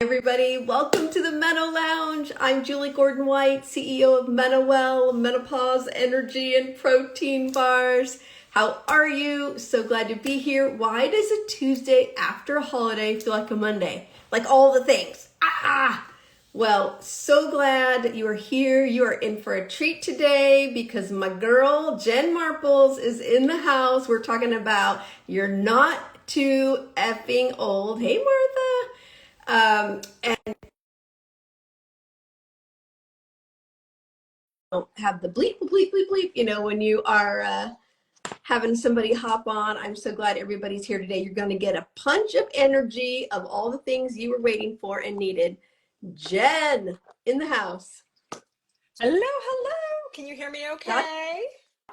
Everybody, welcome to the MenoLounge. I'm Julie Gordon-White, CEO of MenoWell, Menopause Energy and Protein Bars. How are you? So glad to be here. Why does a Tuesday after a holiday feel like a Monday? Like all the things. Well, so glad that you are here. You are in for a treat today because my girl, Jen Marples, is in the house. We're talking about you're not too effing old. Hey, Martha. And don't have the bleep, bleep, bleep, bleep, when you are having somebody hop on. I'm so glad everybody's here today. You're going to get a punch of energy of all the things you were waiting for and needed. Jen in the house. Hello, hello. Can you hear me Got okay?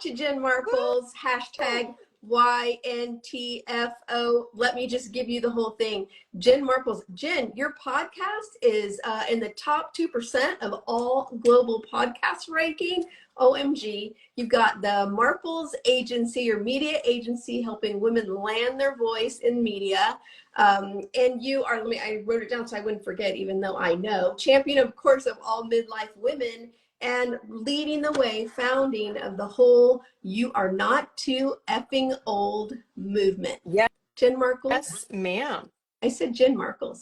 you, Jen Marples. Hashtag YNTFO. Let me just give you the whole thing. Jen Marples. Jen, your podcast is in the top 2% of all global podcast ranking. OMG. You've got the Marples Agency, your media agency, helping women land their voice in media. And you are, I wrote it down so I wouldn't forget, even though I know, champion, of course, of all midlife women and leading the way, founding of the whole You Are Not Too Effing Old movement. Yes, Jen Markles? ma'am. I said Jen Markles.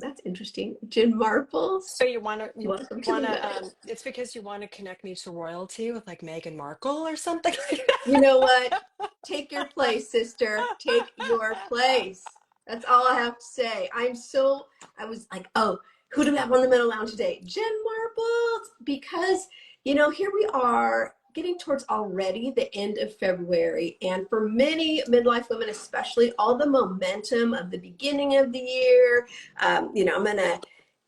That's interesting. Jen Marples. So you want to, Welcome to the middle. it's because you want to connect me to royalty with like Meghan Markle or something like You know what? Take your place, sister. Take your place. That's all I have to say. I was like, oh, who do we have on the MenoLounge today? Jen Marples. Because, here we are getting towards already the end of February. And for many midlife women, especially, all the momentum of the beginning of the year, I'm going to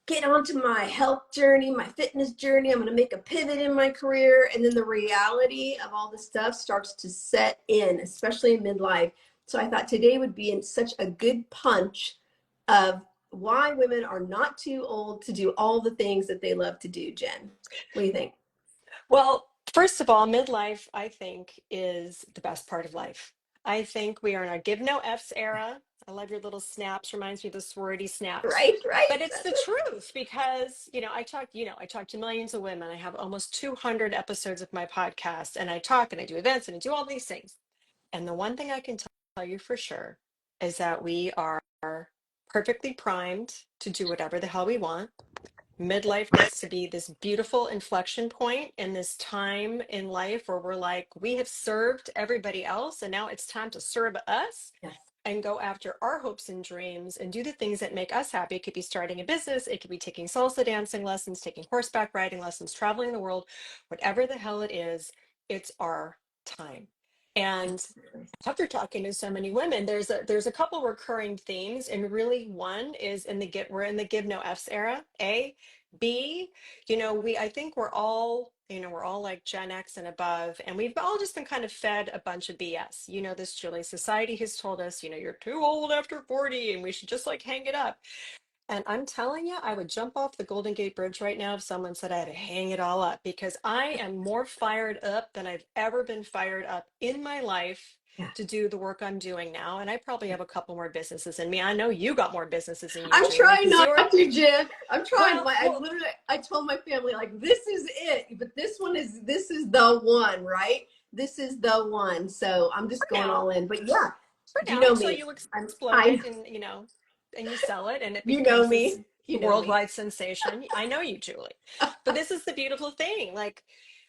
get onto my health journey, my fitness journey. I'm going to make a pivot in my career. And then the reality of all the stuff starts to set in, especially in midlife. So I thought today would be in such a good punch of why women are not too old to do all the things that they love to do. Jen, what do you think? Well, first of all, midlife, I think, is the best part of life. I think we are in our give no F's era. I love your little snaps, reminds me of the sorority snaps. Right, right. But it's the truth because, I talk to millions of women. I have almost 200 episodes of my podcast, and I talk and I do events and I do all these things. And the one thing I can tell you for sure is that we are perfectly primed to do whatever the hell we want. Midlife gets to be this beautiful inflection point in this time in life where we're like, we have served everybody else, and now it's time to serve us. Yes. And go after our hopes and dreams and do the things that make us happy. It could be starting a business, it could be taking salsa dancing lessons, taking horseback riding lessons, traveling the world, whatever the hell it is, it's our time. And after talking to so many women, there's a couple recurring themes, and really one is we're in the give no F's era. A, B, I think we're all like Gen X and above, and we've all just been kind of fed a bunch of BS. You know this, Julie. Society has told us, you're too old after 40 and we should just like hang it up. And I'm telling you, I would jump off the Golden Gate Bridge right now if someone said I had to hang it all up, because I am more fired up than I've ever been fired up in my life Yeah. to do the work I'm doing now. And I probably have a couple more businesses in me. I know you got more businesses in you, I'm Julie, trying because not you're, to, Jen. I'm trying. well, I told my family, like, this is it, but this is the one, right? This is the one. So I'm just for going now, all in. But yeah, for you now, know until me. you I'm, explode I, it and you sell it and it you know becomes this me. You know me. worldwide sensation. I know you, Julie. But this is the beautiful thing. Like,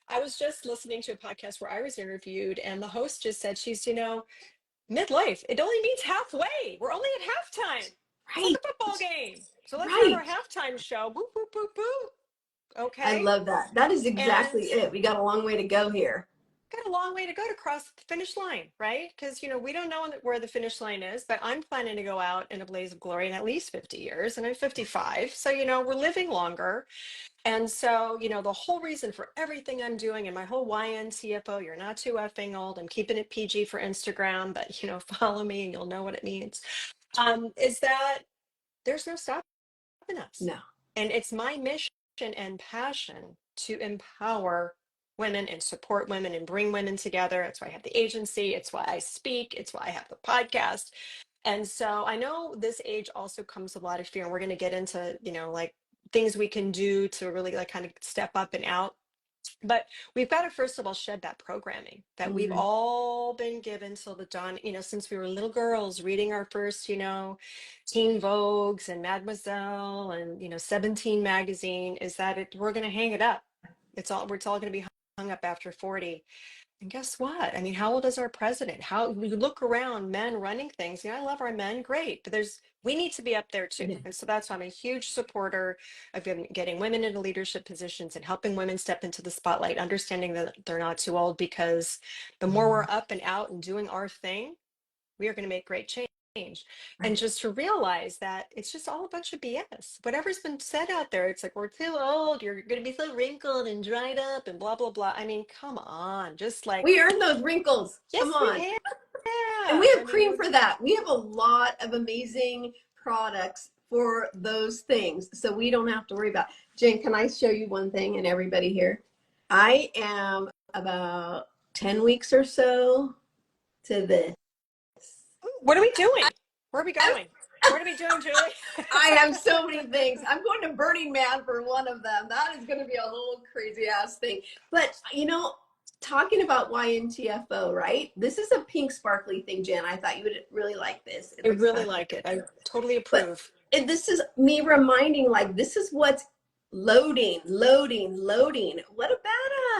I was just listening to a podcast where I was interviewed, and the host just said midlife, it only means halfway. We're only at halftime. It's like Right, a football game. So let's have our right. halftime show. Boop, boop, boop, boop. I Okay. love that. That is And exactly it. We got a long way to go here. got a long way to go to cross the finish line, right? Because we don't know where the finish line is, but I'm planning to go out in a blaze of glory in at least 50 years, and I'm 55. So we're living longer. And so the whole reason for everything I'm doing and my whole YNTFO, you're not too effing old, I'm keeping it PG for Instagram, but follow me and you'll know what it means, is that there's no stopping us. No. And it's my mission and passion to empower women and support women and bring women together. It's why I have the agency. It's why I speak. It's why I have the podcast. And so I know this age also comes with a lot of fear, and we're going to get into, like things we can do to really like kind of step up and out. But we've got to first of all shed that programming that we've Mm, all been given till the dawn, since we were little girls reading our first, Teen Vogues and Mademoiselle and 17 magazine, is that we're going to hang it up. It's all going to be hung up after 40. And guess what? I mean, how old is our president? How we look around, men running things. I love our men, great, but we need to be up there too. yeah, And so that's why I'm a huge supporter of getting women into leadership positions and helping women step into the spotlight, understanding that they're not too old, because the more we're up and out and doing our thing, we are going to make great change. And right. just to realize that it's just all a bunch of BS. Whatever's been said out there, it's like, we're too old, you're going to be so wrinkled and dried up and blah, blah, blah. I mean, come on, just like, We earned those wrinkles. Come yes, on. we And we have. I have mean, cream for that. We have a lot of amazing products for those things. So we don't have to worry about. Jen, can I show you one thing and everybody here? I am about 10 weeks or so to this. what are we doing? Where are we I'm going? What are we doing, Julie? I have so many things. I'm going to Burning Man for one of them. That is going to be a whole crazy ass thing. But, talking about YNTFO, right? This is a pink sparkly thing, Jen. I thought you would really like this. It I looks really kind of like it. I totally but approve. this is me reminding, like, this is what's loading, loading, loading. What a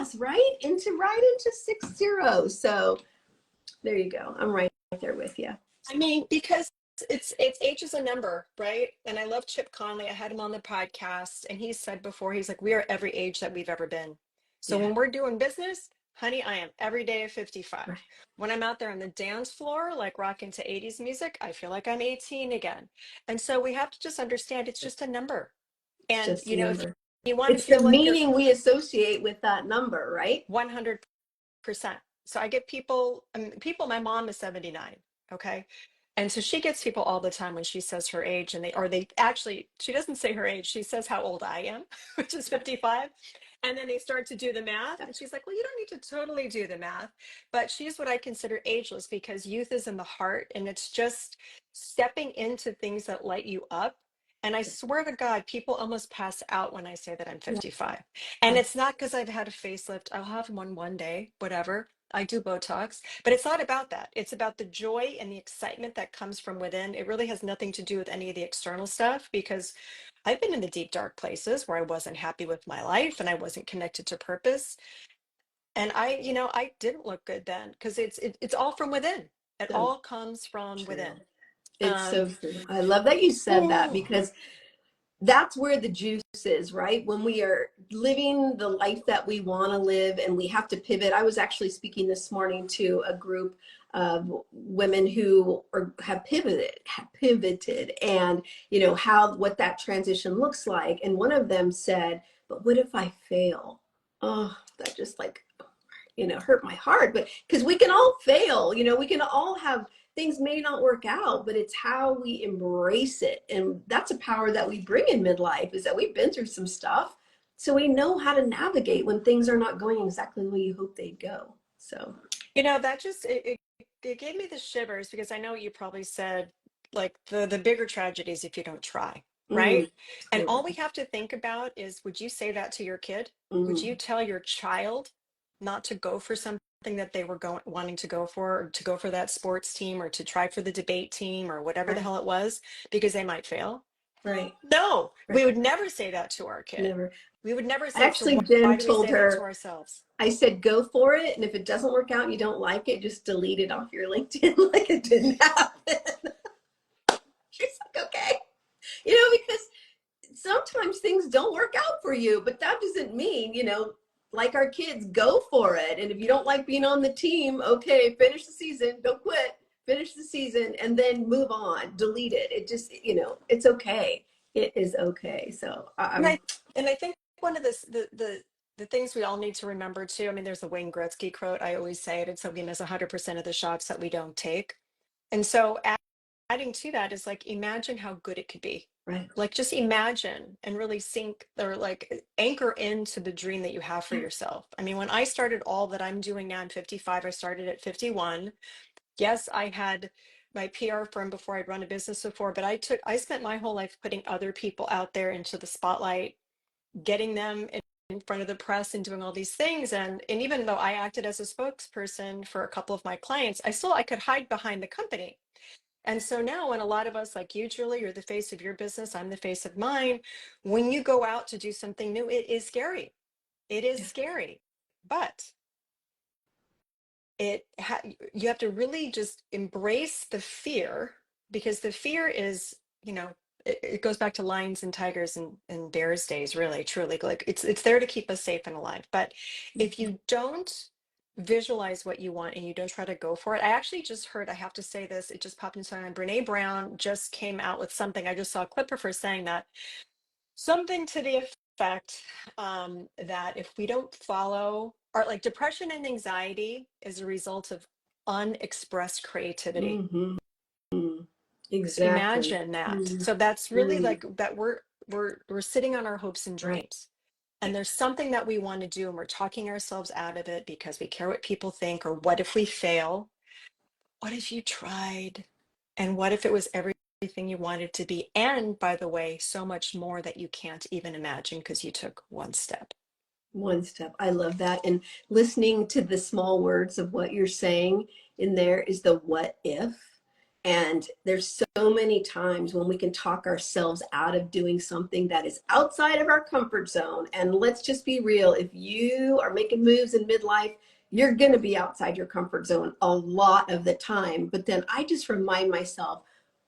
badass, right? Into 6-0. So there you go. I'm right there with you. I mean, because it's age is a number, right? And I love Chip Conley. I had him on the podcast, and he said before, he's like, we are every age that we've ever been. So Yeah. when we're doing business, honey, I am every day of 55. Right. When I'm out there on the dance floor, like rocking to 80s music, I feel like I'm 18 again. And so we have to just understand it's just a number. It's And just a if number. you want to It's the feel like you're meaning we associate with that number, right? 100%. So I get people, my mom is 79. Okay. And so she gets people all the time when she says her age, and they actually, she doesn't say her age. She says how old I am, which is 55. And then they start to do the math, and she's like, well, you don't need to totally do the math. But she's what I consider ageless, because youth is in the heart, and it's just stepping into things that light you up. And I swear to God, people almost pass out when I say that I'm Yeah. 55. And it's not because I've had a facelift. I'll have one day, whatever. I do Botox, but it's not about that. It's about the joy and the excitement that comes from within. It really has nothing to do with any of the external stuff, because I've been in the deep, dark places where I wasn't happy with my life and I wasn't connected to purpose. And I didn't look good then, because it's all from within. It So all comes from true. within. It's Um, so true. I love that you said that, because that's where the juice is, right? When we are living the life that we want to live and we have to pivot. I was actually speaking this morning to a group of women who have pivoted, and how what that transition looks like. And one of them said, but what if I fail? Oh, that just like hurt my heart. But because we can all fail, we can all have things may not work out, but it's how we embrace it. And that's a power that we bring in midlife, is that we've been through some stuff. So we know how to navigate when things are not going exactly the way you hope they'd go. So that just it gave me the shivers, because I know you probably said, like, the bigger tragedies if you don't try, right? And all we totally. have to think about is, would you say that to your kid? Would you Mm, tell your child not to go for something that they were wanting to go for, or to go for that sports team, or to try for the debate team, or whatever the right, hell it was, because they might fail? right, No, right. we would never say that to our kid. Never. We would never say, so Actually, why Jen do we told say that to her, ourselves? I said, go for it. And if it doesn't work out and you don't like it, just delete it off your LinkedIn like it didn't happen. She's like, okay. Because sometimes things don't work out for you, but that doesn't mean, like our kids, go for it. And if you don't like being on the team, okay, finish the season, don't quit, finish the season, and then move on, delete it. It just, it's okay. It is okay. So And I'm I and I think one of the things we all need to remember too. I mean, there's a Wayne Gretzky quote. I always say it. It's something that's 100% of the shots that we don't take. And so adding to that is, like, imagine how good it could be. right. Like, just imagine and really sink, or like anchor into the dream that you have for yourself. I mean, when I started all that I'm doing now, I'm 55. I started at 51. Yes, I had my PR firm before. I'd run a business before, but I spent my whole life putting other people out there into the spotlight, getting them in front of the press and doing all these things. And even though I acted as a spokesperson for a couple of my clients, I could hide behind the company. And so now when a lot of us, like you, Julie, you're the face of your business, I'm the face of mine. When you go out to do something new, it is scary. It is Yeah. scary. But you have to really just embrace the fear, because the fear is, it goes back to lions and tigers and bears days, really, truly. Like it's there to keep us safe and alive. But if you don't visualize what you want and you don't try to go for it, I actually just heard, I have to say this, it just popped into my mind. Brene Brown just came out with something. I just saw a clip of her saying that something to the effect that if we don't follow, or like depression and anxiety is a result of unexpressed creativity. Mm-hmm. Exactly. Imagine that. Mm-hmm. So that's really like that we're sitting on our hopes and Right. dreams. And there's something that we want to do and we're talking ourselves out of it because we care what people think, or what if we fail? What if you tried? And what if it was everything you wanted to be? And by the way, so much more that you can't even imagine because you took one step. One step. I love that. And listening to the small words of what you're saying in there is the what if. And there's so many times when we can talk ourselves out of doing something that is outside of our comfort zone. And let's just be real. If you are making moves in midlife, you're going to be outside your comfort zone a lot of the time. But then I just remind myself,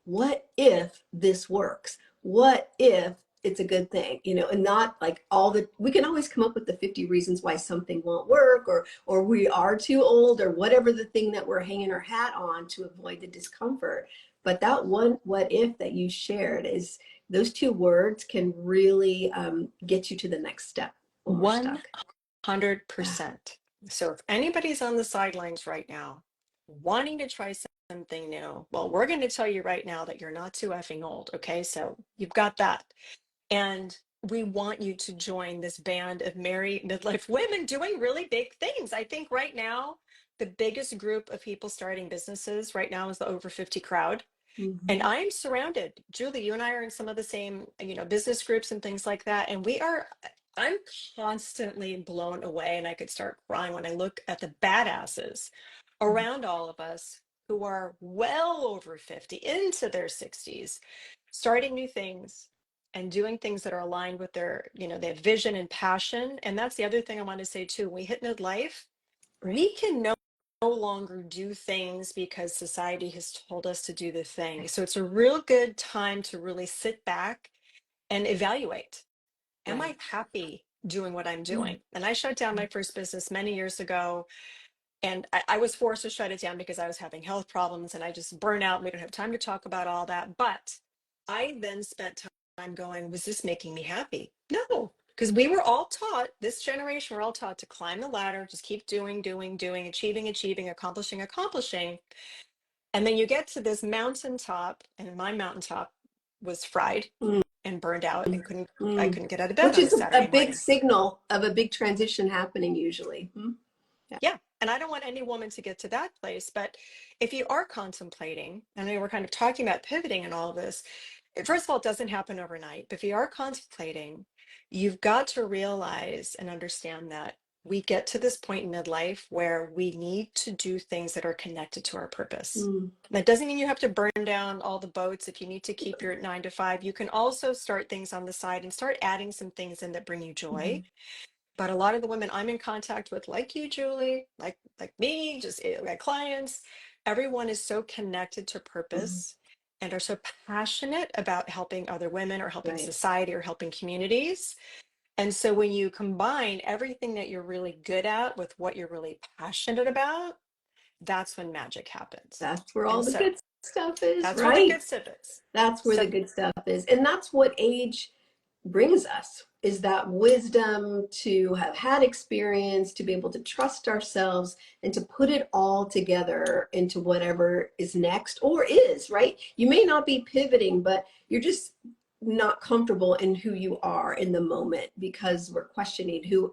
what if this works? What if it's a good thing, and not like we can always come up with the 50 reasons why something won't work, or we are too old, or whatever the thing that we're hanging our hat on to avoid the discomfort. But that one what if that you shared is, those two words can really get you to the next step when we're stuck. 100%. So if anybody's on the sidelines right now, wanting to try something new, well, we're going to tell you right now that you're not too effing old. Okay. So you've got that. And we want you to join this band of merry midlife women doing really big things. I think right now, the biggest group of people starting businesses right now is the over 50 crowd. And Mm-hmm. I'm surrounded. Julie, you and I are in some of the same, business groups and things like that. And I'm constantly blown away, and I could start crying when I look at the badasses around all of us who are well over 50, into their 60s, starting new things and doing things that are aligned with their vision and passion. And that's the other thing I want to say too. When we hit midlife, Right. we can no longer do things because society has told us to do the thing. So it's a real good time to really sit back and evaluate. Am Right. I happy doing what I'm Mm-hmm. doing? And I shut down my first business many years ago, and I was forced to shut it down because I was having health problems and I just burn out. We don't have time to talk about all that. But I then spent time going, was this making me happy? No, because we were all taught, this generation, we're all taught to climb the ladder, just keep doing, doing, doing, achieving, achieving, accomplishing, accomplishing. And then you get to this mountaintop, and my mountaintop was fried and burned out and I Mm-hmm. couldn't get out of bed Which on a is a Saturday big morning. signal of a big transition happening usually. Yeah. Yeah. And I don't want any woman to get to that place. But if you are contemplating, I know we're kind of talking about pivoting and all of this, first of all, it doesn't happen overnight. But if you are contemplating, you've got to realize and understand that we get to this point in midlife where we need to do things that are connected to our purpose. Mm-hmm. That doesn't mean you have to burn down all the boats. If you need to keep your 9 to 5, you can also start things on the side and start adding some things in that bring you joy. But a lot of the women I'm in contact with, like you, Julie, like me, just my clients, everyone is so connected to Mm-hmm. purpose and are so passionate about helping other women or helping Right. society or helping communities. And so when you combine everything that you're really good at with what you're really passionate about, that's when magic happens. That's where all And the so good stuff is, that's where the right? good stuff is. That's where So the good stuff is. And that's what age brings us, is that wisdom to have had experience, to be able to trust ourselves and to put it all together into whatever is next or is, right? You may not be pivoting, but you're just not comfortable in who you are in the moment because we're questioning who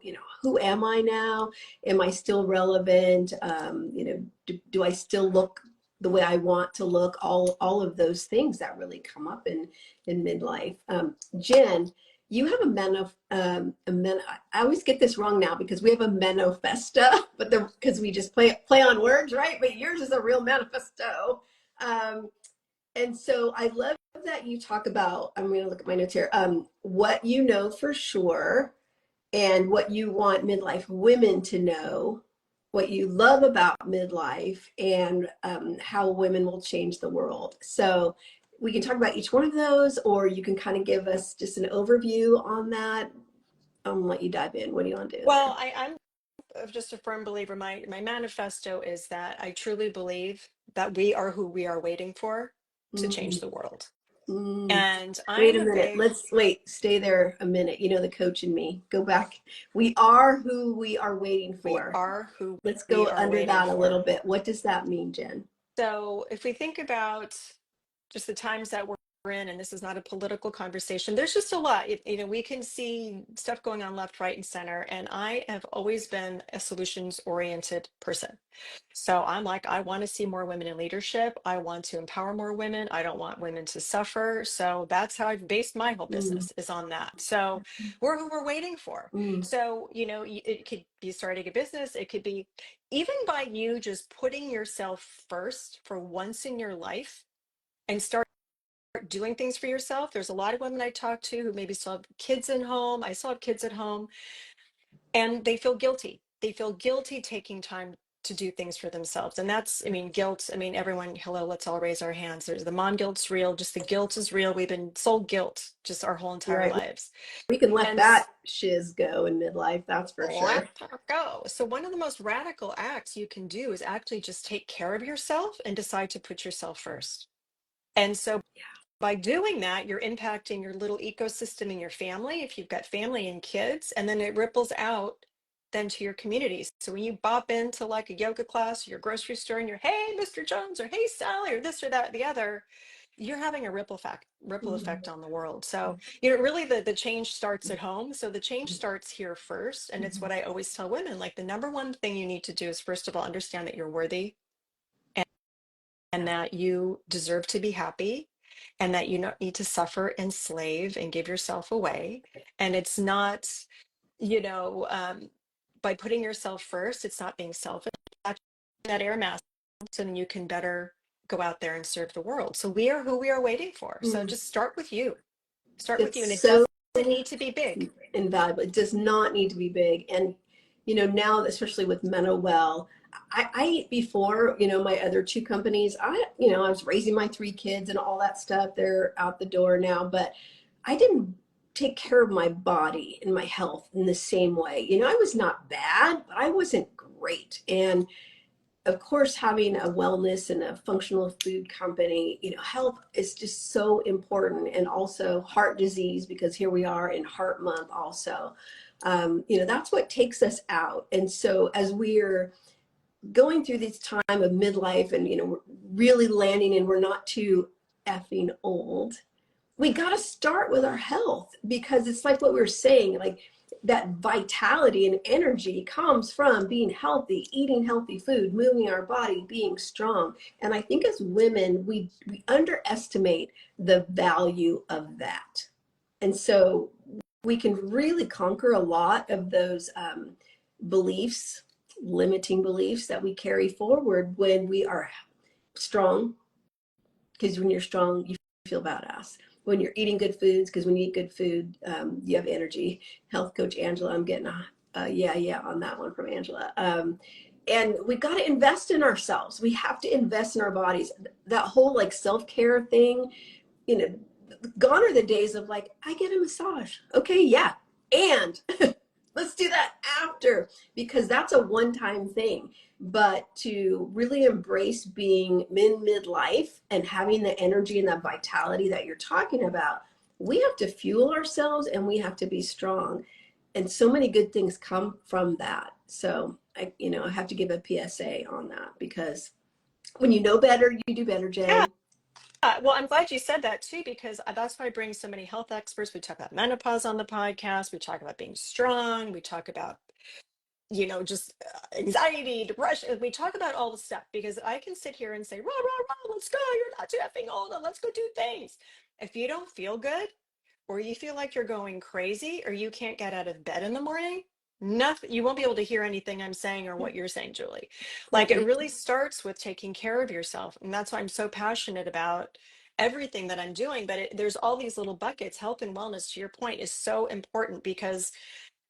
am I now? Am I still relevant? Do I still look the way I want to look, all of those things that really come up in midlife. Jen, you have I always get this wrong now because we have a manifesta, but because we just play on words, right? But yours is a real manifesto. Um, and so I love that you talk about, I'm going to look at my notes here, what you know for sure and what you want midlife women to know, what you love about midlife, and how women will change the world. So we can talk about each one of those, or you can kind of give us just an overview on that. I'm gonna let you dive in. What do you want to do Well, there? I'm just a firm believer. My manifesto is that I truly believe that we are who we are waiting for to change Mm, the world. mm. And Wait I'm a a minute. big, Let's wait. Stay there a minute. You know the coach in me. Go back. We are who we are waiting we for. are who Let's we go are under waiting that a little for. bit. What does that mean, Jen? So if we think about just the times that we're in, and this is not a political conversation, there's just a lot. We can see stuff going on left, right, and center. And I have always been a solutions oriented person. So I'm like, I want to see more women in leadership. I want to empower more women. I don't want women to suffer. So that's how I've based my whole Mm, business is on that. So we're who we're waiting for. mm, So, it could be starting a business. It could be even by you just putting yourself first for once in your life and start doing things for yourself. There's a lot of women I talk to who maybe still have kids at home. I still have kids at home, and they feel guilty. They feel guilty taking time to do things for themselves. And that's, I mean, guilt. I mean, everyone, hello, let's all raise our hands. There's the mom guilt's real, just the guilt is real. We've been sold guilt just our whole entire right. lives. We can let And that shiz go in midlife, that's for let sure. that go. So one of the most radical acts you can do is actually just take care of yourself and decide to put yourself first. And so by doing that, you're impacting your little ecosystem in your family, if you've got family and kids, and then it ripples out then to your communities. So when you bop into like a yoga class or your grocery store and you're, hey, Mr. Jones, or hey, Sally, or this or that, or the other, you're having a ripple Mm-hmm. effect on the world. So, really the change starts at home. So the change starts here first. And it's what I always tell women, like the number one thing you need to do is first of all, understand that you're worthy and that you deserve to be happy and that you don't need to suffer and slave and give yourself away. And it's not, you know, um, by putting yourself first, it's not being selfish. Actually, that air mask, so then you can better go out there and serve the world. So we are who we are waiting for. So Mm. just start with you. Start with It's you. And it so doesn't need to be big. invaluable. It does not need to be big. And, now, especially with MenoWell, I before, my other two companies, I was raising my three kids and all that stuff. They're out the door now, but I didn't take care of my body and my health in the same way. I was not bad, but I wasn't great. And of course, having a wellness and a functional food company, health is just so important. And also heart disease, because here we are in Heart Month also. That's what takes us out. And so as we're going through this time of midlife and, we're really landing and we're not too effing old, we got to start with our health, because it's like what we were saying, like that vitality and energy comes from being healthy, eating healthy food, moving our body, being strong. And I think as women, we underestimate the value of that. And so we can really conquer a lot of those beliefs, limiting beliefs that we carry forward when we are strong, because when you're strong, you feel badass. When you're eating good foods, because when you eat good food, you have energy. Health coach Angela, I'm getting a yeah on that one from Angela. And we've got to invest in ourselves. We have to invest in our bodies. That whole like self-care thing, you know, gone are the days of like, I get a massage. Okay, yeah. And let's do that after, because that's a one-time thing. But to really embrace being in midlife and having the energy and that vitality that you're talking about, we have to fuel ourselves and we have to be strong. And so many good things come from that. So I have to give a PSA on that, because when you know better, you do better, Yeah. Jen. Well, I'm glad you said that too, because that's why I bring so many health experts. We talk about menopause on the podcast. We talk about being strong. We talk about just anxiety, depression. We talk about all the stuff because I can sit here and say, rah, rah, rah, let's go. You're not too effing old. And let's go do things. If you don't feel good, or you feel like you're going crazy, or you can't get out of bed in the morning, nothing, you won't be able to hear anything I'm saying or what you're saying, Julie. Like, it Right. really starts with taking care of yourself. And that's why I'm so passionate about everything that I'm doing. But there's all these little buckets. Health and wellness, to your point, is so important because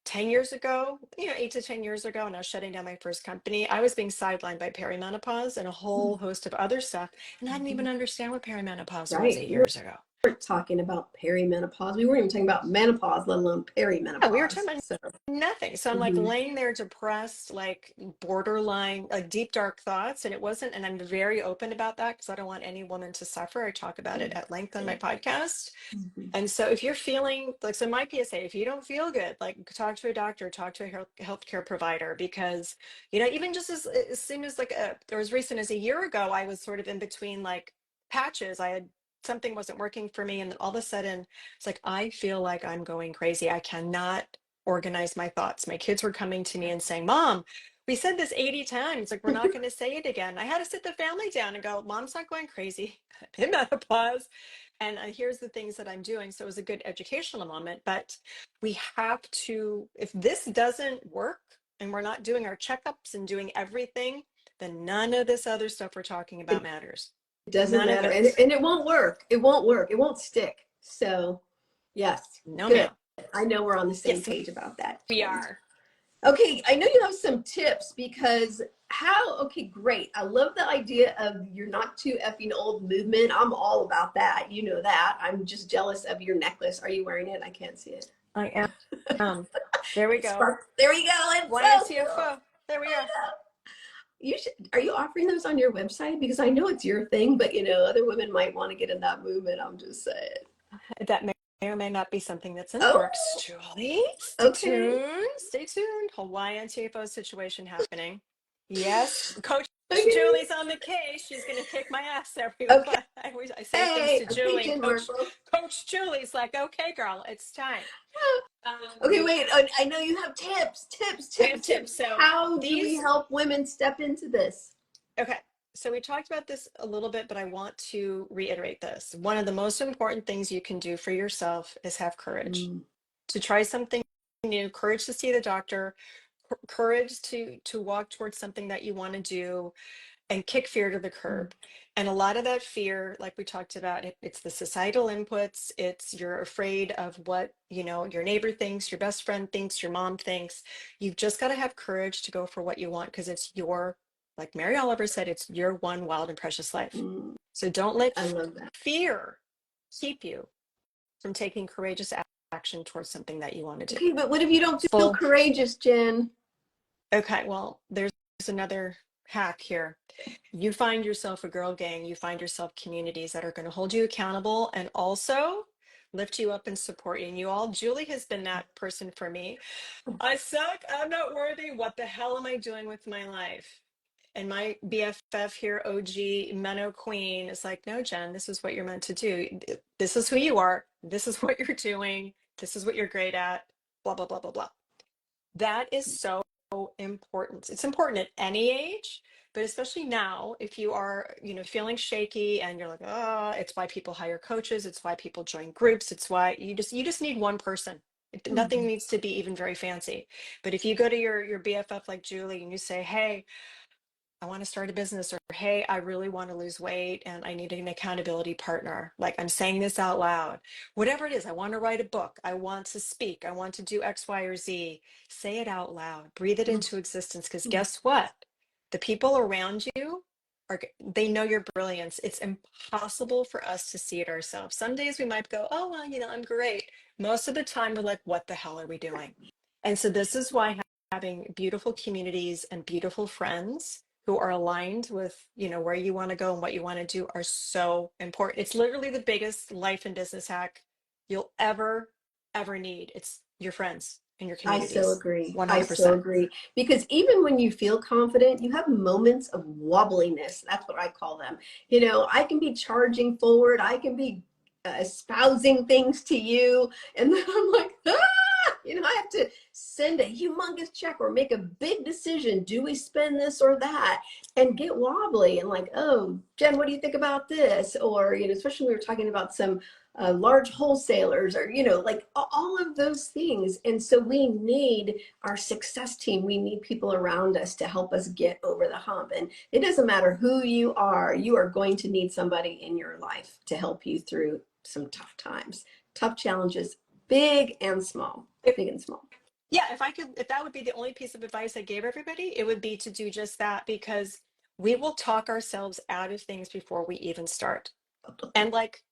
10 years ago, 8 to 10 years ago, when I was shutting down my first company, I was being sidelined by perimenopause and a whole host of other stuff. And I didn't even understand what perimenopause was Right. 8 years ago. We weren't talking about perimenopause. We weren't even talking about menopause, let alone Yeah, we were perimenopause. talking about So, nothing. So I'm like mhm. laying there depressed, like borderline, like deep, dark thoughts. And it wasn't, and I'm very open about that because I don't want any woman to suffer. I talk about it at length on my podcast. Mhm. And so if you're feeling like, so my PSA, if you don't feel good, like talk to a doctor, talk to a healthcare provider, because, even just as soon as or as recent as a year ago, I was sort of in between like patches. Something wasn't working for me. And then all of a sudden it's like, I feel like I'm going crazy. I cannot organize my thoughts. My kids were coming to me and saying, Mom, we said this 80 times, like, we're not going to say it again. I had to sit the family down and go, Mom's not going crazy. I'm in menopause. And here's the things that I'm doing. So it was a good educational moment. But we have to, if this doesn't work and we're not doing our checkups and doing everything, then none of this other stuff we're talking about matters. It doesn't None of matter. it. And it won't work. It won't work. It won't stick. So, yes, No, good. ma'am. I know we're on the same Yes, page about that. we are. Okay, I know you have some tips because okay, great. I love the idea of you're not too effing old movement. I'm all about that. You know that. I'm just jealous of your necklace. Are you wearing it? I can't see it. I am. There we go. Spark. There we go. It's so cool. YNTFO. There we are. You should, are you offering those on your website? Because I know it's your thing, but other women might want to get in that movement. I'm just saying. That may or may not be something that's in the Oh, works. Julie, stay okay. tuned. Stay tuned. Hawaiian TFO situation happening. Yes, Coach Okay. Julie's on the case. She's gonna kick my ass every. Okay. I say things to Okay, Julie, and Jen Coach Marples. Julie's like, "Okay, girl, it's time." Okay, wait. I know you have tips, tips, I have tips, tips. tips. So How do we these. help women step into this? Okay. So we talked about this a little bit, but I want to reiterate this. One of the most important things you can do for yourself is have courage Mm, to try something new, courage to see the doctor, courage to walk towards something that you want to do, and kick fear to the mm, curb. And a lot of that fear, like we talked about, it's the societal inputs. It's you're afraid of what, your neighbor thinks, your best friend thinks, your mom thinks. You've just got to have courage to go for what you want because it's your, like Mary Oliver said, it's your one wild and precious life. mm. So don't let I love that. fear keep you from taking courageous action towards something that you want to do. Okay, but what if you don't feel Full. courageous, Jen? Okay, well, there's another hack here. You find yourself a girl gang, you find yourself communities that are going to hold you accountable and also lift you up and support you. And Julie has been that person for me. I suck. I'm not worthy. What the hell am I doing with my life? And my BFF here, OG Meno Queen, is like, no, Jen, this is what you're meant to do. This is who you are. This is what you're doing. This is what you're great at. Blah, blah, blah, blah, blah. That is so important. It's important at any age, but especially now, if you are, feeling shaky and you're like, oh, it's why people hire coaches. It's why people join groups. It's why you just need one person. Nothing Mhm. needs to be even very fancy. But if you go to your BFF like Julie and you say, hey, I want to start a business, or hey, I really want to lose weight and I need an accountability partner. Like, I'm saying this out loud. Whatever it is, I want to write a book. I want to speak. I want to do X, Y, or Z. Say it out loud. Breathe it into existence. Because guess what? The people around you they know your brilliance. It's impossible for us to see it ourselves. Some days we might go, oh, well, I'm great. Most of the time we're like, what the hell are we doing? And so this is why having beautiful communities and beautiful friends who are aligned with where you want to go and what you want to do are so important. It's literally the biggest life and business hack you'll ever need. It's your friends and your I so communities. agree. I so 100%. agree. Because even when you feel confident, you have moments of wobbliness. That's what I call them. I can be charging forward, I can be espousing things to you, and then I'm like, I have to send a humongous check or make a big decision. Do we spend this or that? And get wobbly and like, oh, Jen, what do you think about this? Or, especially we were talking about some large wholesalers or, like all of those things. And so we need our success team. We need people around us to help us get over the hump. And it doesn't matter who you are going to need somebody in your life to help you through some tough times, tough challenges, big and small, If, big and small. yeah, if that would be the only piece of advice I gave everybody, it would be to do just that, because we will talk ourselves out of things before we even start. And like,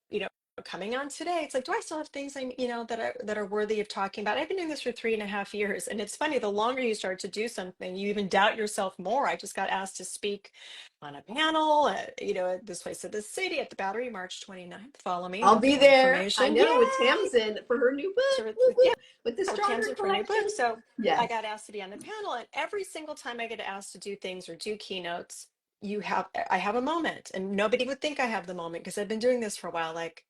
coming on today, it's like, do I still have things that are worthy of talking about? I've been doing this for 3.5 years, and it's funny, the longer you start to do something, you even doubt yourself more. I just got asked to speak on a panel at this place at the city at the Battery, March 29th. Follow me I'll for be more there. I information. know, with Yay! Tamsin for her new book. So Woo, yeah, woo, with the with Stronger Tamsin for a new book. collection. So I Yes. got asked to be on the panel, and every single time I get asked to do things or do keynotes, I have a moment, and nobody would think I have the moment because I've been doing this for a while. Like,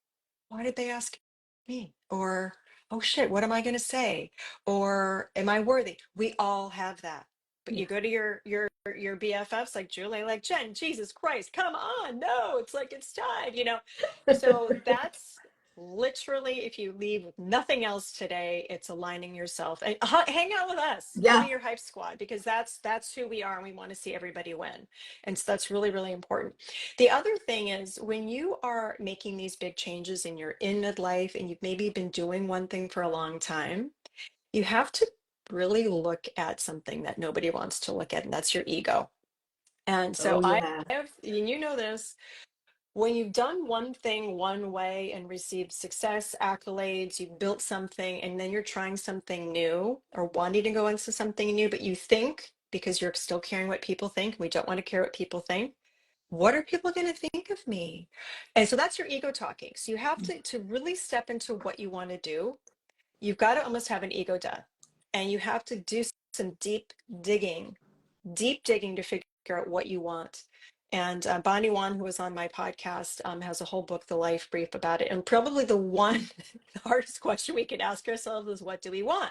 why did they ask me? Or, oh shit, what am I going to say? Or, am I worthy? We all have that. But Yeah. you go to your BFFs like Julie, like, Jen, Jesus Christ, come on. No, it's like, it's time. So that's literally, if you leave with nothing else today, it's aligning yourself and hang out with us. We'll be Yeah. your hype squad, because that's who we are, and we want to see everybody win. And so that's really, really important. The other thing is, when you are making these big changes and you're in midlife and you've maybe been doing one thing for a long time, you have to really look at something that nobody wants to look at, and that's your ego. And so Oh, I yeah. have, and this, when you've done one thing one way and received success, accolades, you've built something, and then you're trying something new or wanting to go into something new, but you think, because you're still caring what people think, we don't want to care what people think. What are people going to think of me? And so that's your ego talking. So you have to really step into what you want to do. You've got to almost have an ego death, and you have to do some digging, deep digging to figure out what you want. And Bonnie Wan, who was on my podcast, has a whole book, The Life Brief, about it. And probably the one, the hardest question we can ask ourselves is, what do we want?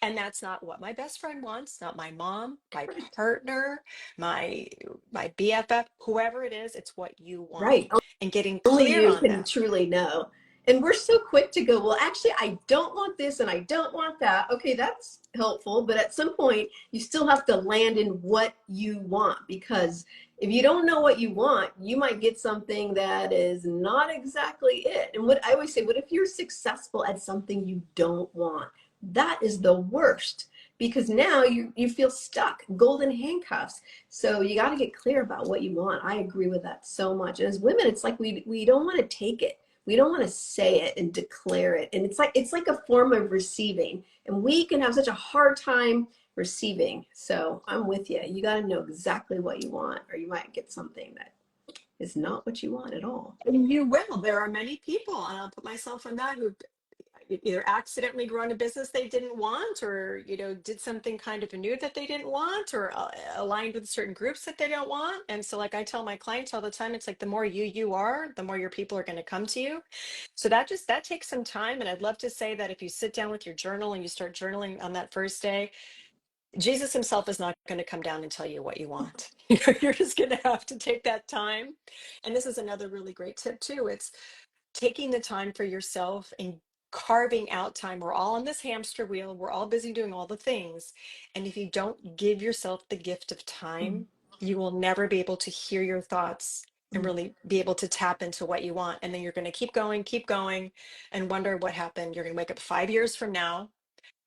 And that's not what my best friend wants, not my mom, my Right. partner, my BFF, whoever it is. It's what you want, Right. and getting Only clear you on can that. truly know. And we're so quick to go, well, actually, I don't want this and I don't want that. Okay, that's helpful. But at some point, you still have to land in what you want, because if you don't know what you want, you might get something that is not exactly it. And what I always say, what if you're successful at something you don't want? That is the worst, because now you feel stuck, golden handcuffs. So you got to get clear about what you want. I agree with that so much. And as women, it's like we don't want to take it. We don't want to say it and declare it. And it's like a form of receiving. And we can have such a hard time receiving. So I'm with you. You got to know exactly what you want, or you might get something that is not what you want at all. And you will. There are many people, and I'll put myself in that, who either accidentally run a business they didn't want, or did something kind of new that they didn't want, or aligned with certain groups that they don't want. And so, like, I tell my clients all the time, it's like, the more you are, the more your people are going to come to you. So that takes some time. And I'd love to say that if you sit down with your journal and you start journaling on that first day, Jesus himself is not going to come down and tell you what you want. You're just going to have to take that time. And this is another really great tip too. It's taking the time for yourself and carving out time. We're all on this hamster wheel. We're all busy doing all the things. And if you don't give yourself the gift of time, you will never be able to hear your thoughts and really be able to tap into what you want. And then you're going to keep going, and wonder what happened. You're going to wake up 5 years from now,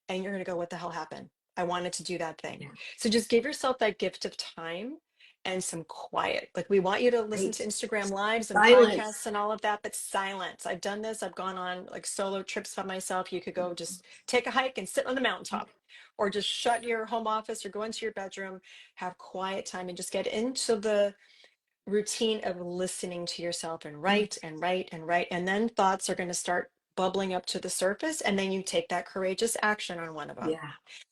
and you're going to go, what the hell happened? I wanted to do that thing. Yeah. So just give yourself that gift of time and some quiet. Like, we want you to listen to Great. Instagram lives and podcasts Silence. and all of that, but silence. I've done this. I've gone on like solo trips by myself. You could go just take a hike and sit on the mountaintop, or just shut your home office or go into your bedroom, have quiet time, and just get into the routine of listening to yourself, and write and write and write. And then thoughts are going to start bubbling up to the surface. And then you take that courageous action on one of them. Yeah.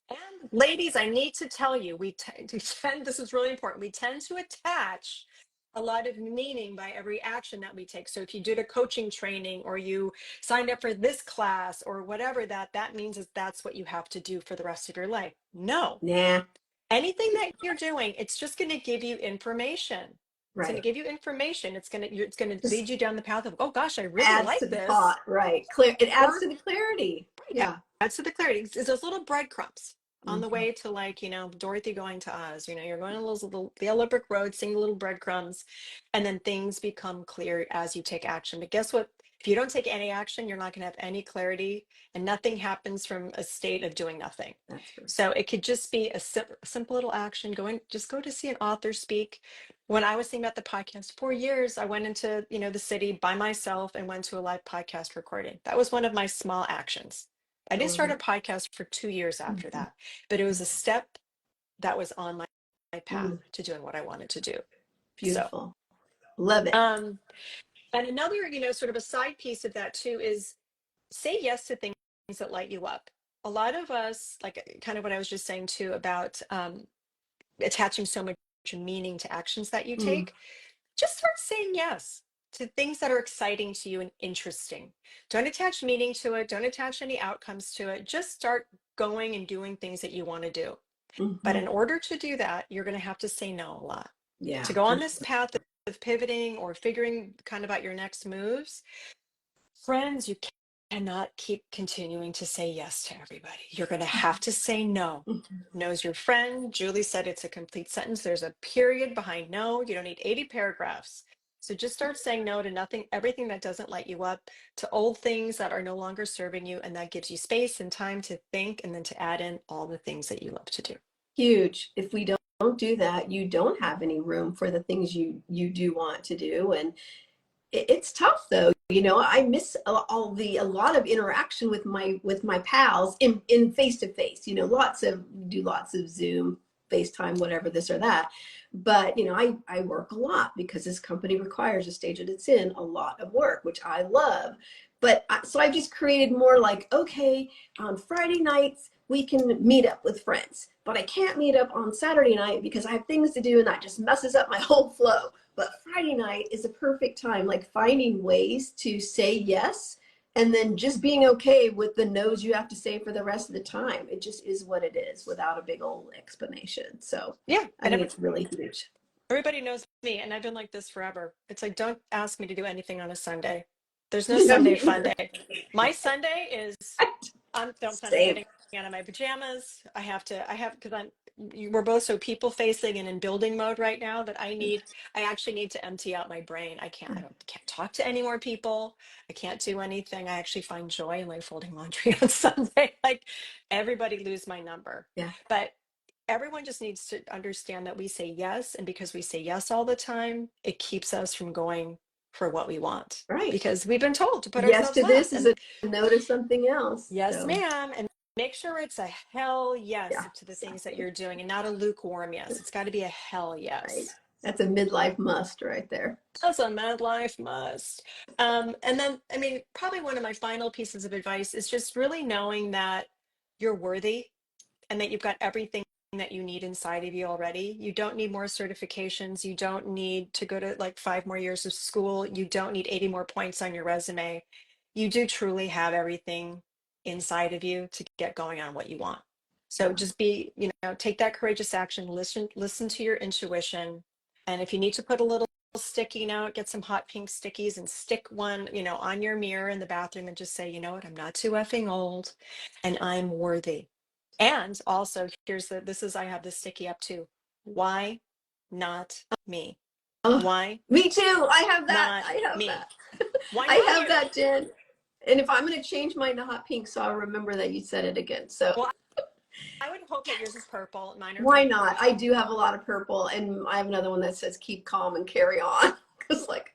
And ladies, I need to tell you, we tend, this is really important. We tend to attach a lot of meaning by every action that we take. So if you did a coaching training or you signed up for this class or whatever, that means is that's what you have to do for the rest of your life. No, Nah. anything that you're doing, it's just going to give you information. It's going to Right. give you information. It's going to Just lead you down the path of, oh gosh, I really adds to like the this. thought. Right. Clear. It adds Or to the clarity. right, Yeah. adds to the clarity. It's those little breadcrumbs on the Mhm. way to, like, Dorothy going to Oz. You're going on those little the yellow brick road, seeing the little breadcrumbs, and then things become clear as you take action. But guess what? If you don't take any action, you're not going to have any clarity, and nothing happens from a state of doing nothing. That's true. So it could just be a simple little action. Just go to see an author speak. When I was thinking about the podcast for years, I went into, the city by myself and went to a live podcast recording. That was one of my small actions. I I didn't love start a it. podcast for 2 years after Mhm. that, but it was a step that was on my path Mm, to doing what I wanted to do. So, beautiful. Love it. um, and another, sort of a side piece of that too is say yes to things that light you up. A lot of us, like kind of what I was just saying too about attaching so much meaning to actions that you Mm, take, just start saying yes to things that are exciting to you and interesting. Don't attach meaning to it. Don't attach any outcomes to it. Just start going and doing things that you want to do. But mhm. in order to do that, you're going to have to say no a lot. Yeah, To go for on this sure. path of pivoting or figuring kind of out your next moves, friends, you cannot keep continuing to say yes to everybody. You're going to have to say no. Mhm. No's your friend. Julie said it's a complete sentence. There's a period behind no. You don't need 80 paragraphs. So just start saying no to nothing, everything that doesn't light you up, to old things that are no longer serving you. And that gives you space and time to think and then to add in all the things that you love to do. Huge. If we don't do that, you don't have any room for the things you do want to do. And it's tough though. I miss a lot of interaction with my pals in face to face. Lots of Zoom, FaceTime, whatever, this or that. But I work a lot because this company requires, the stage that it's in, a lot of work, which I love. But so I've just created more like, okay, on Friday nights we can meet up with friends, but I can't meet up on Saturday night because I have things to do, and that just messes up my whole flow. But Friday night is a perfect time, like finding ways to say yes and then just being okay with the no's you have to say for the rest of the time. It just is what it is without a big old explanation. So Yeah. I And think it's really huge. everybody knows me, and I've been like this forever. It's like, don't ask me to do anything on a Sunday. There's no You know, Sunday fun neither. day. My Sunday is I don't plan on Same. getting out of my pajamas. Because we're both so people facing and in building mode right now that I actually need to empty out my brain. I can't talk to any more people. I can't do anything. I actually find joy in like folding laundry on Sunday. Like everybody lose my number. Yeah. But everyone just needs to understand that we say yes. And because we say yes all the time, it keeps us from going for what we want Right. because we've been told to put Yes ourselves to this last. is And a no to something else. yes, So ma'am. And make sure it's a hell yes yeah, to the things that exactly. you're doing and not a lukewarm yes. It's got to be a hell Right. yes. That's a midlife must right there. That's a midlife must. And then, I mean, probably one of my final pieces of advice is just really knowing that you're worthy and that you've got everything that you need inside of you already. You don't need more certifications. You don't need to go to like 5 more years of school. You don't need 80 more points on your resume. You do truly have everything inside of you to get going on what you want. So Yeah. just take that courageous action, listen to your intuition. And if you need to put a little sticky note, get some hot pink stickies and stick one, on your mirror in the bathroom and just say, you know what, I'm not too effing old and I'm worthy. And also, I have this sticky up too. Why not me? Oh, Why me too. I have that. not I have me? that. Why I not have you? that, Jen. And if I'm going to change mine to hot pink, so I'll remember that you said it again. So Well, I would hope that yours is purple. Mine are why pink. not? I do have a lot of purple, and I have another one that says keep calm and carry on. Because, like,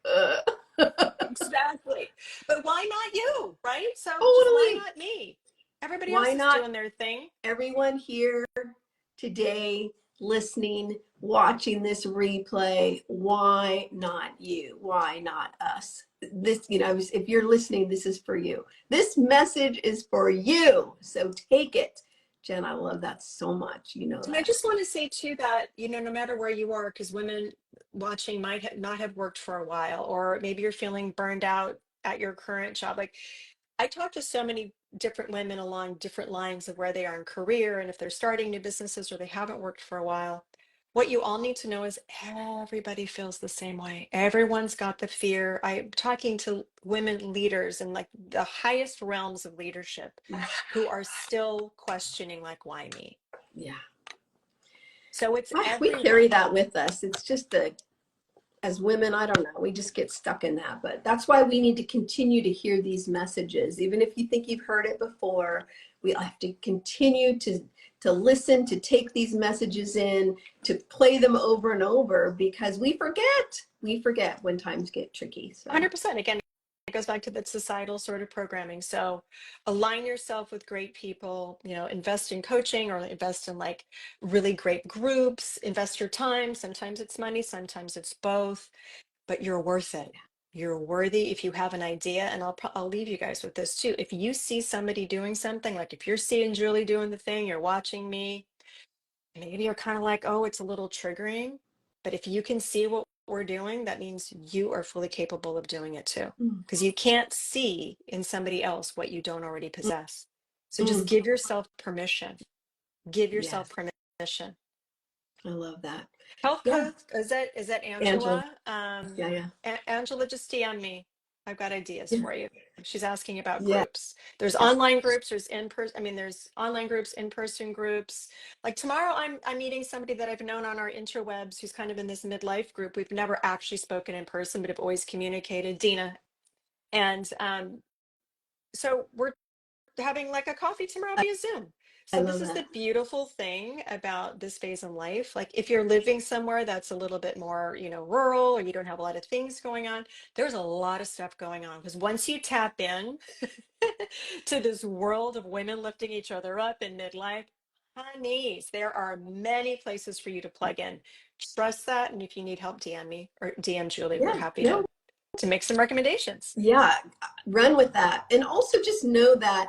Exactly. But why not you? Right? So just why totally. not me? Everybody Why else is not doing their thing. everyone here today listening, watching this replay? Why not you? Why not us? This, if you're listening, this is for you. This message is for you. So take it. Jen, I love that so much. You know And I that. just want to say too that, no matter where you are, because women watching might not have worked for a while, or maybe you're feeling burned out at your current job. Like, I talk to so many different women along different lines of where they are in career and if they're starting new businesses or they haven't worked for a while. What you all need to know is everybody feels the same way. Everyone's got the fear. I'm talking to women leaders in like the highest realms of leadership who are still questioning, like, why me? Yeah. So it's We carry everyone. that with us. It's just as women, I don't know, we just get stuck in that. But that's why we need to continue to hear these messages. Even if you think you've heard it before, we have to continue to listen, to take these messages in, to play them over and over, because we forget. We forget when times get tricky. So 100%. Again, it goes back to that societal sort of programming. So align yourself with great people, invest in coaching or invest in like really great groups, invest your time. Sometimes it's money, sometimes it's both, but you're worth it. You're worthy if you have an idea. And I'll leave you guys with this too. If you see somebody doing something, like if you're seeing Julie doing the thing, you're watching me, maybe you're kind of like, oh, it's a little triggering. But if you can see what we're doing, that means you are fully capable of doing it too. mm, Because you can't see in somebody else what you don't already mm, possess. So just mm. give yourself permission. Give yourself Yes, permission. I love that. Health Yeah, coach, is that Angela. Angela? Yeah, yeah, Angela, just DM me. I've got ideas yeah, for you. She's asking about yeah. groups. There's online groups, there's in-person, there's online groups, in-person groups. Like tomorrow I'm meeting somebody that I've known on our interwebs who's kind of in this midlife group. We've never actually spoken in person, but have always communicated, Dina. And so we're having like a coffee tomorrow via Zoom. I So this love is that. the beautiful thing about this phase in life. Like if you're living somewhere that's a little bit more, rural, or you don't have a lot of things going on, there's a lot of stuff going on. Because once you tap in to this world of women lifting each other up in midlife, honeys, there are many places for you to plug in. Trust that. And if you need help, DM me or DM Julie. We're Yeah, happy no, to make some recommendations. yeah, run with that. And also just know that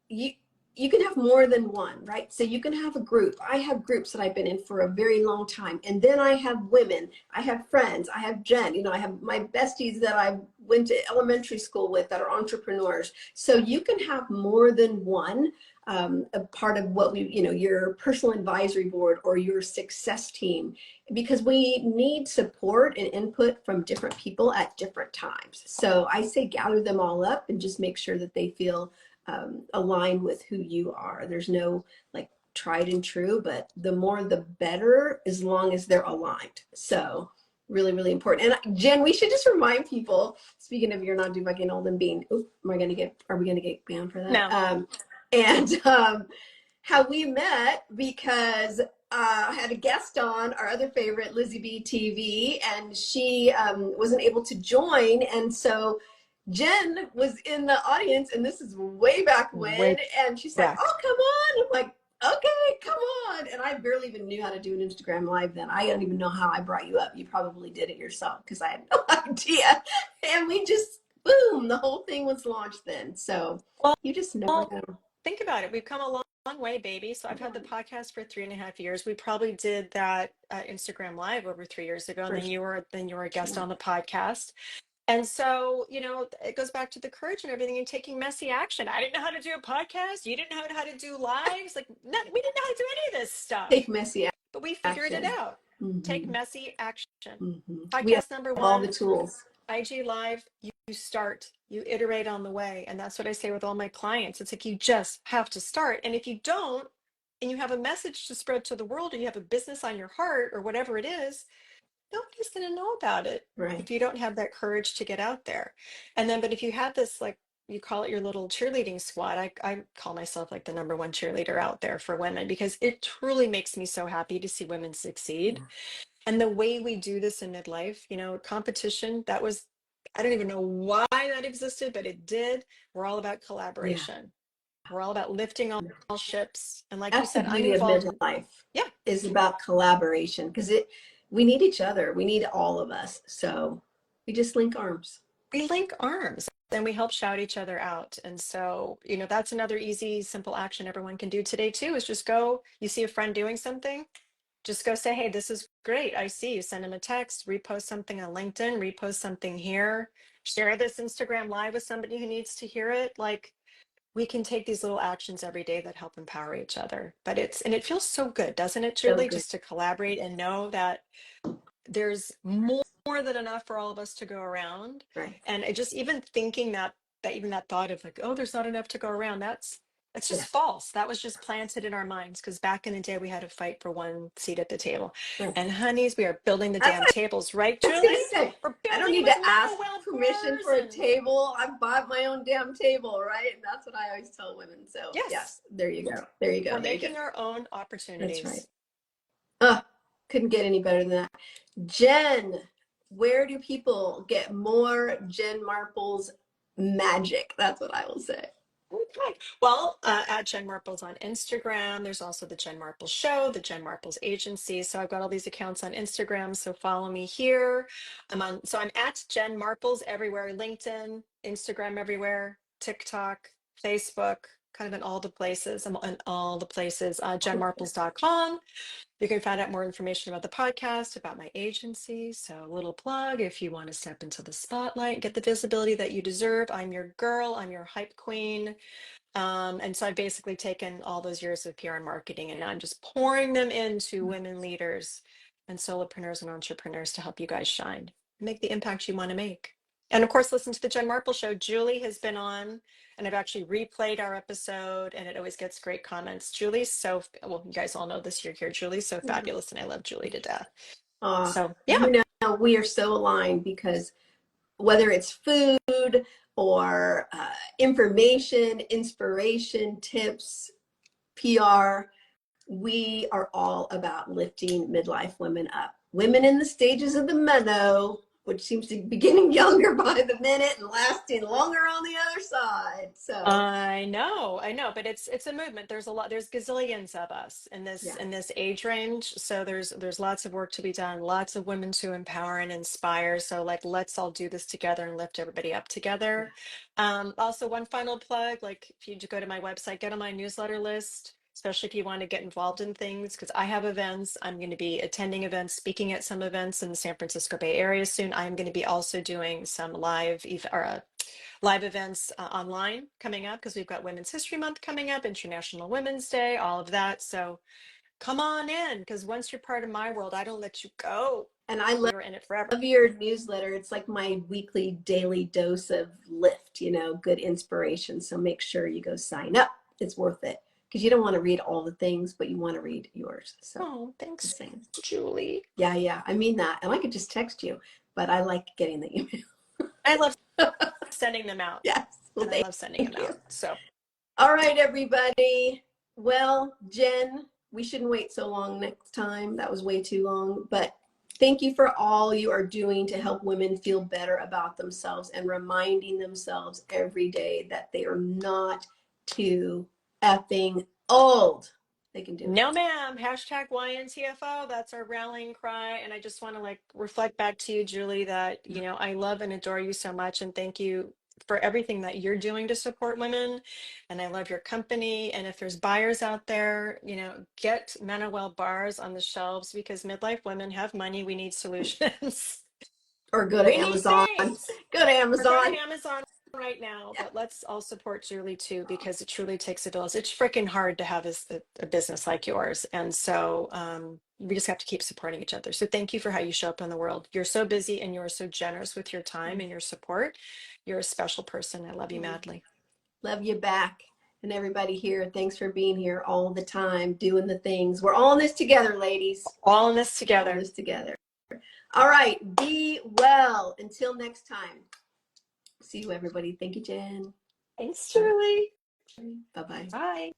you you can have more than one, right? So you can have a group. I have groups that I've been in for a very long time. And then I have women, I have friends, I have Jen, I have my besties that I went to elementary school with that are entrepreneurs. So you can have more than one, a part of what your personal advisory board or your success team, because we need support and input from different people at different times. So I say gather them all up and just make sure that they feel aligned with who you are. There's no like tried and true, but the more the better, as long as they're aligned. So really, really important. And Jen, we should just remind people, speaking of you're not debugging old and being, are we gonna get banned for that? No. And how we met, because I had a guest on, our other favorite, Lizzie B TV, and she wasn't able to join. And so Jen was in the audience, and this is way back when, Way and she's like, back. oh, come on. I'm like, okay, come on. And I barely even knew how to do an Instagram live then. I don't even know how I brought you up. You probably did it yourself because I had no idea. And we just, boom, the whole thing was launched then. So you just never Well, know. think about it. We've come a long way, baby. So I've had the podcast for 3.5 years. We probably did that Instagram live over 3 years ago, and For then you were a guest sure. on the podcast. And so, it goes back to the courage and everything and taking messy action. I didn't know how to do a podcast. You didn't know how to do lives. Like, no, we didn't know how to do any of this Take stuff, messy but we figured it action. out. Take Mm-hmm. messy action. Mm-hmm. We have Podcast number all the one, tools. IG Live, you start, you iterate on the way. And that's what I say with all my clients. It's like you just have to start. And if you don't, and you have a message to spread to the world, or you have a business on your heart, or whatever it is, nobody's going to know about it Right. if you don't have that courage to get out there. And then, but if you have this, like, you call it your little cheerleading squad. I call myself like the number one cheerleader out there for women, because it truly makes me so happy to see women succeed. Yeah. And the way we do this in midlife, competition, that was, I don't even know why that existed, but it did. We're all about Yeah. collaboration. We're all about lifting all ships. And like you That's the said, I'm beauty of involved. midlife, Yeah, is about collaboration, because we need each other. We need all of us. So we just link arms. we link arms. and we help shout each other out. And so, you know, that's another easy, simple action everyone can do today too, is just go, you see a friend doing something, just go say, hey, this is great. I see you. Send them a text, repost something on LinkedIn, repost something here, share this Instagram live with somebody who needs to hear it. Like, we can take these little actions every day that help empower each other. But and it feels so good, doesn't it, So Julie, good. just to collaborate and know that there's more than enough for all of us to go around. Right. And it just even thinking that even that thought of like, oh, there's not enough to go around, that's Yeah. just false. That was just planted in our minds, because back in the day we had to fight for one seat at the table. Right. And honeys, we are building the That's damn what tables, right, I was Julie? gonna say. We're I don't building them need with to ask MenoWell permission floors for a and table. I bought my own damn table, right? And that's what I always tell women. So yes, yes, there you go. There you go. we're There you go. making our own That's right. opportunities. Couldn't get any better than that. Jen, where do people get more Jen Marples magic? That's what I will say. Okay. Well, at Jen Marples on Instagram. There's also the Jen Marples Show, the Jen Marples Agency. So I've got all these accounts on Instagram. So follow me here. I'm at Jen Marples everywhere: LinkedIn, Instagram, everywhere, TikTok, Facebook, kind of in all the places. I'm in all the places. JenMarples.com. You can find out more information about the podcast, about my agency. So, a little plug if you want to step into the spotlight, get the visibility that you deserve. I'm your girl, I'm your hype queen. And so I've basically taken all those years of PR and marketing, and now I'm just pouring them into women leaders and solopreneurs and entrepreneurs to help you guys shine, make the impact you want to make. And of course, listen to the Jen Marple Show. Julie has been on, and I've actually replayed our episode, and it always gets great comments. Julie's well, you guys all know this year here. Julie's so fabulous, and I love Julie to death. So, yeah. You know, we are so aligned because whether it's food or information, inspiration, tips, PR, we are all about lifting midlife women up. Women in the stages of the meno, which seems to be getting younger by the minute and lasting longer on the other side. So I know, but it's a movement. There's gazillions of us in yeah. this age range. So there's lots of work to be done, lots of women to empower and inspire. So like, let's all do this together and lift everybody up together. Also, one final plug, like if you go to my website, get on my newsletter list, especially if you want to get involved in things, because I have events. I'm going to be attending events, speaking at some events in the San Francisco Bay Area soon. I'm going to be also doing some live events online coming up, because we've got Women's History Month coming up, International Women's Day, all of that. So come on in, because once you're part of my world, I don't let you go. And I love You're in it forever. your newsletter. It's like my weekly, daily dose of lift, you know, good inspiration. So make sure you go sign up. It's worth it because you don't want to read all the things, but you want to read yours. So Oh, thanks, just saying. Julie. Yeah, I mean that. And I could just text you, but I like getting the email. I love sending them out. Yes. Well, And I love sending them thank you. out. So All right, everybody. Well, Jen, we shouldn't wait so long next time. That was way too long. But thank you for all you are doing to help women feel better about themselves and reminding themselves every day that they are not too effing old. They can do it. no, ma'am. Hashtag YNTFO. That's our rallying cry. And I just want to like reflect back to you, Julie, that, you know, I love and adore you so much. And thank you for everything that you're doing to support women. And I love your company. And if there's buyers out there, you know, get MenoWell bars on the shelves, because midlife women have money. We need solutions. Or go to We need Amazon. things. Go to Or go to Amazon. Amazon right now, Yeah. but let's all support Julie too, because it truly takes a village. It's freaking hard to have a business like yours. And so we just have to keep supporting each other. So thank you for how you show up in the world. You're so busy and you're so generous with your time and your support. You're a special person. I love you madly. Love you back. And everybody here, thanks for being here all the time, doing the things. We're all in this together, ladies. All in this All in together. this together. All right. Be well. Until next time. See you, everybody. Thank you, Jen. Thanks, Julie. Bye-bye. Bye.